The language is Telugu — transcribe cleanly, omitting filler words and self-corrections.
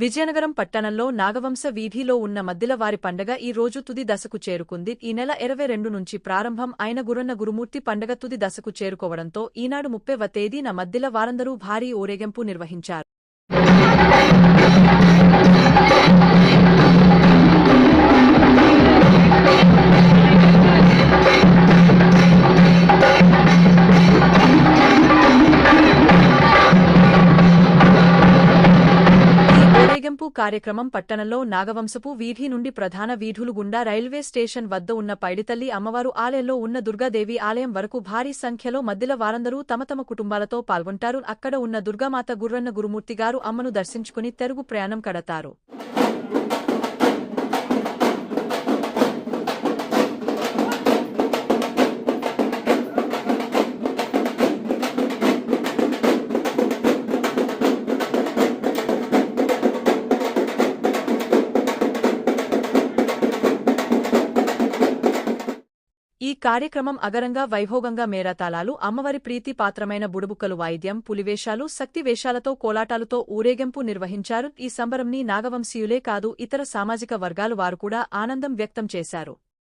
విజయనగరం పట్టణంలో నాగవంశ వీధిలో ఉన్న మద్దిలవారి పండగ ఈ రోజు తుది దశకు చేరుకుంది. ఈ నెల 22 నుంచి ప్రారంభం అయిన గురన్న గురుమూర్తి పండగ తుది దశకు చేరుకోవడంతో ఈనాడు 30వ తేదీన మద్దిల వారందరూ భారీ ఊరేగింపు నిర్వహించారు. కార్యక్రమం పట్టణంలో నాగవంశపు వీధి నుండి ప్రధాన వీధులు గుండా రైల్వే స్టేషన్ వద్ద ఉన్న పైడితల్లి అమ్మవారు ఆలయంలో ఉన్న దుర్గాదేవి ఆలయం వరకు భారీ సంఖ్యలో మద్దిల వారందరూ తమ తమ కుటుంబాలతో పాల్గొంటారు. అక్కడ ఉన్న దుర్గామాత గుర్రన్న గురుమూర్తిగారు అమ్మను దర్శించుకుని తెరుగు ప్రయాణం కడతారు. ఈ కార్యక్రమం అగరంగా వైభోగంగా మేళతాళాలు, అమ్మవారి ప్రీతి పాత్రమైన బుడబుక్కలు వాయిద్యం, పులివేషాలు, శక్తి వేషాలతో కోలాటాలతో ఊరేగింపు నిర్వహించారు. ఈ సంబరంని నాగవంశీయులే కాదు ఇతర సామాజిక వర్గాల వారు కూడా ఆనందం వ్యక్తం చేశారు.